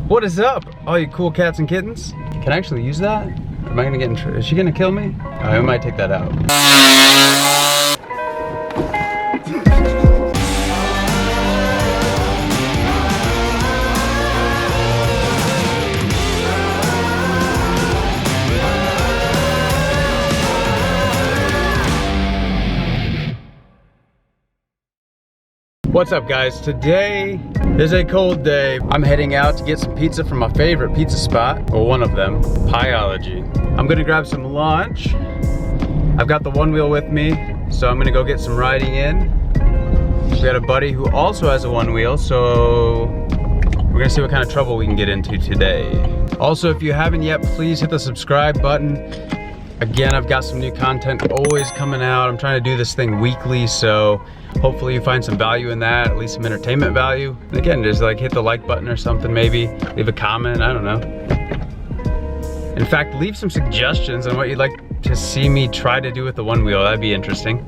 What is up, all you cool cats and kittens? Can I actually use that? Am I gonna get in trouble? Is she gonna kill me? Oh, I might take that out. What's up, guys? Today is a cold day. I'm heading out to get some pizza from my favorite pizza spot, or one of them, Pieology. I'm gonna grab some lunch. I've got the Onewheel with me, so I'm gonna go get some riding in. We got a buddy who also has a Onewheel, so we're gonna see what kind of trouble we can get into today. Also, if you haven't yet, please hit the subscribe button. Again, I've got some new content always coming out. I'm trying to do this thing weekly, so hopefully you find some value in that, at least some entertainment value. And again, just like hit the like button or something, maybe leave a comment, I don't know. In fact, leave some suggestions on what you'd like to see me try to do with the Onewheel. That'd be interesting.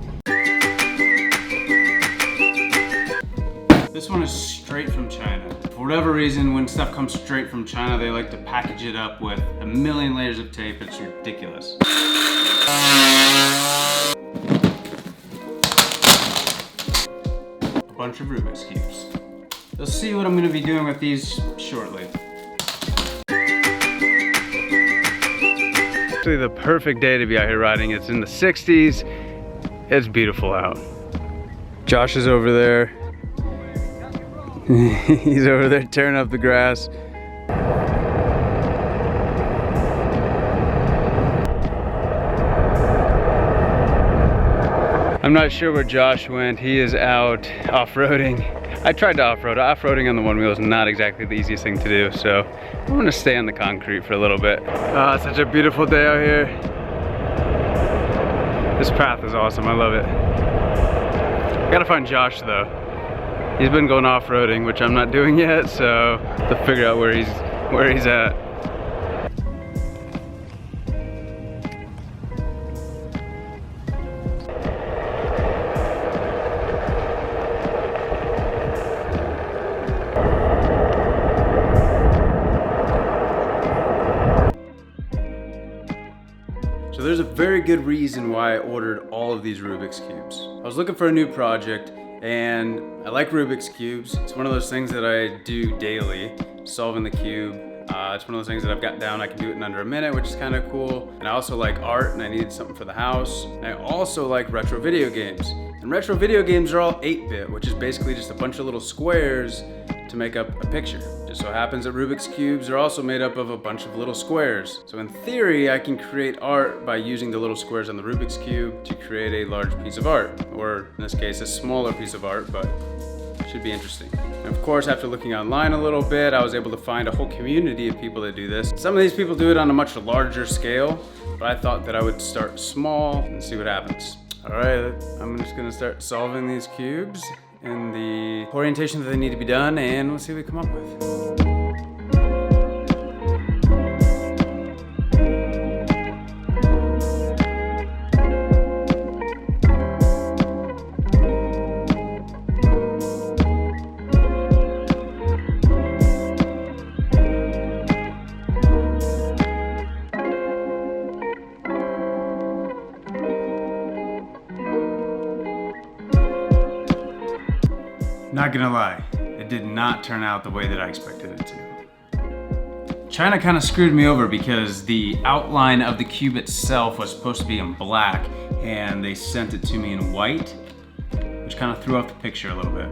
This one is straight from China. For whatever reason, when stuff comes straight from China, they like to package it up with a million layers of tape. It's ridiculous. Bunch of Rubik's cubes. You'll see what I'm going to be doing with these shortly. Actually, the perfect day to be out here riding. It's in the 60s. It's beautiful out. Josh is over there. He's over there tearing up the grass. I'm not sure where Josh went. He is out off-roading. I tried to off-road. Off-roading on the Onewheel is not exactly the easiest thing to do, so I'm gonna stay on the concrete for a little bit. Such a beautiful day out here. This path is awesome, I love it. I gotta find Josh though. He's been going off-roading, which I'm not doing yet, so to figure out where he's at. So there's a very good reason why I ordered all of these Rubik's Cubes. I was looking for a new project, and I like Rubik's Cubes. It's one of those things that I do daily, solving the cube. It's one of those things that I've got down. I can do it in under a minute, which is kind of cool. And I also like art, and I needed something for the house. And I also like retro video games. And retro video games are all 8-bit, which is basically just a bunch of little squares to make up a picture. Just so happens that Rubik's Cubes are also made up of a bunch of little squares. So in theory, I can create art by using the little squares on the Rubik's Cube to create a large piece of art, or in this case, a smaller piece of art, but it should be interesting. And of course, after looking online a little bit, I was able to find a whole community of people that do this. Some of these people do it on a much larger scale, but I thought that I would start small and see what happens. All right, I'm just gonna start solving these cubes in the orientation that they need to be done, and we'll see what we come up with. Not gonna lie, it did not turn out the way that I expected it to. China kind of screwed me over because the outline of the cube itself was supposed to be in black, and they sent it to me in white, which kind of threw off the picture a little bit.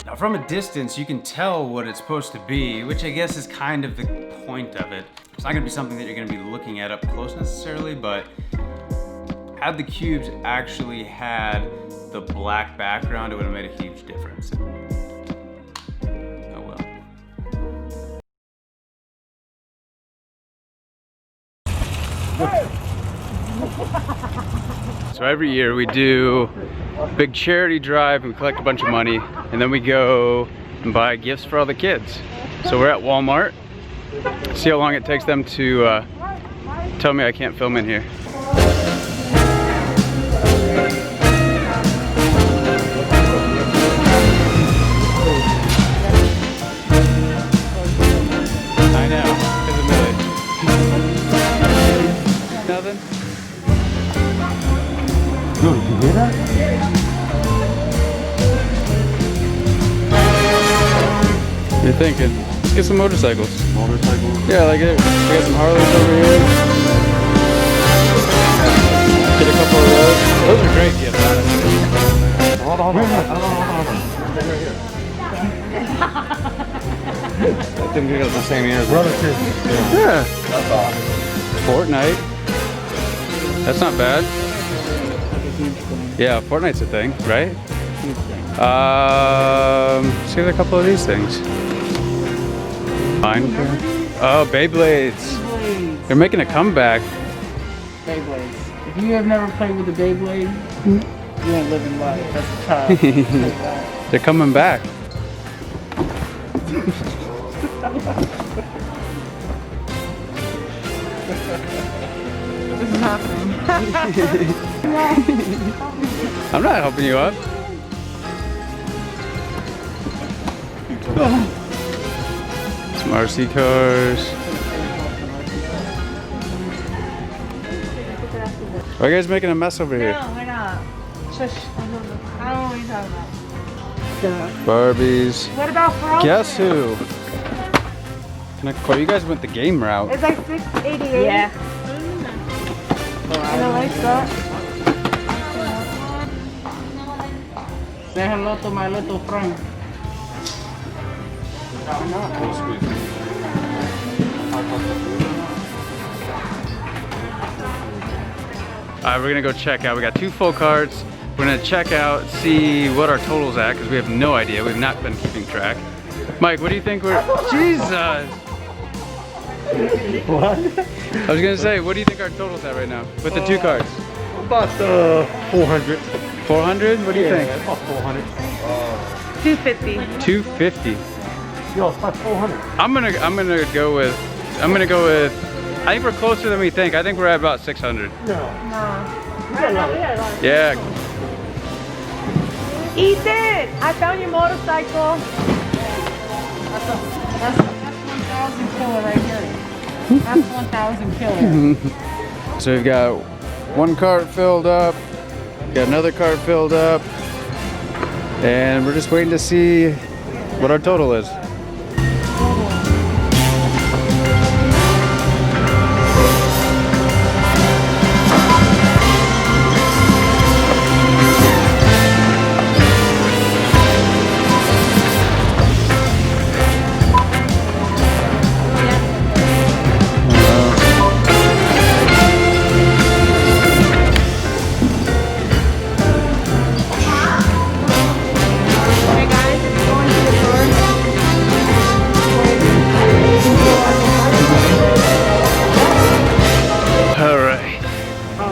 Now from a distance, you can tell what it's supposed to be, which I guess is kind of the point of it. It's not gonna be something that you're gonna be looking at up close necessarily, but had the cubes actually had the black background, it would have made a huge difference. Oh well. So every year we do a big charity drive and we collect a bunch of money, and then we go and buy gifts for all the kids. So we're at Walmart. See how long it takes them to tell me I can't film in here. nothing? Dude, did you hear that? What are you thinking? Let's get some motorcycles. Motorcycles? Yeah, like it. We got some Harleys over here. Get a couple of those. Those are great gifts, honestly. Hold on. I think we got the same ears. Relative. Yeah. That's awesome. Fortnite. That's not bad. Yeah, Fortnite's a thing, right? Let's get a couple of these things. Fine. Oh, Beyblades. They're making a comeback. Beyblades. If you have never played with a Beyblade, you ain't living life. That's a child. They're coming back. This is happening. I'm not helping you up. Some RC cars. Why are you guys making a mess over here? No, we're not. Shush. I don't know what you're talking about. Barbies. What about Frozen? Guess who? Nicole, you guys went the game route. It's like $6.88. Yeah. I don't like that. Say hello to my little friend. Alright, we're gonna go check out. We got 2 full carts. We're gonna check out, see what our total's at, because we have no idea. We've not been keeping track. Mike, what do you think we're... Jesus! What? I was gonna say, what do you think our total's at right now with the 2 carts? About 400. 400? What do you think? About 400. 250. 250. Yo, it's about 400. I'm gonna go with I think we're closer than we think. I think we're at about 600. No. Yeah. Ethan, I found your motorcycle. That's 1,000 killer right here. That's 1,000 killer. So we've got 1 cart filled up, got another cart filled up, and we're just waiting to see what our total is.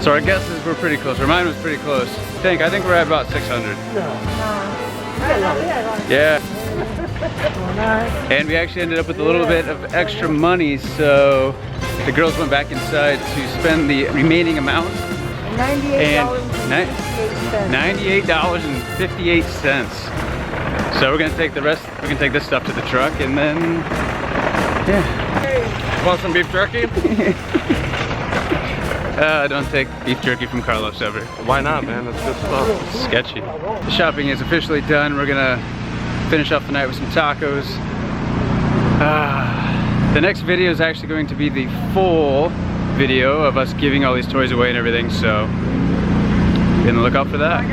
So our guesses were pretty close, or mine was pretty close. I think we're at about 600. Yeah. And we actually ended up with a little bit of extra money, so the girls went back inside to spend the remaining amount. $98.58. So we're gonna take the rest, we're gonna take this stuff to the truck and then, yeah. Want some beef jerky? I don't take beef jerky from Carlos ever. Why not, man? That's good stuff. It's sketchy. The shopping is officially done. We're gonna finish off the night with some tacos. The next video is actually going to be the full video of us giving all these toys away and everything, so be on the lookout for that.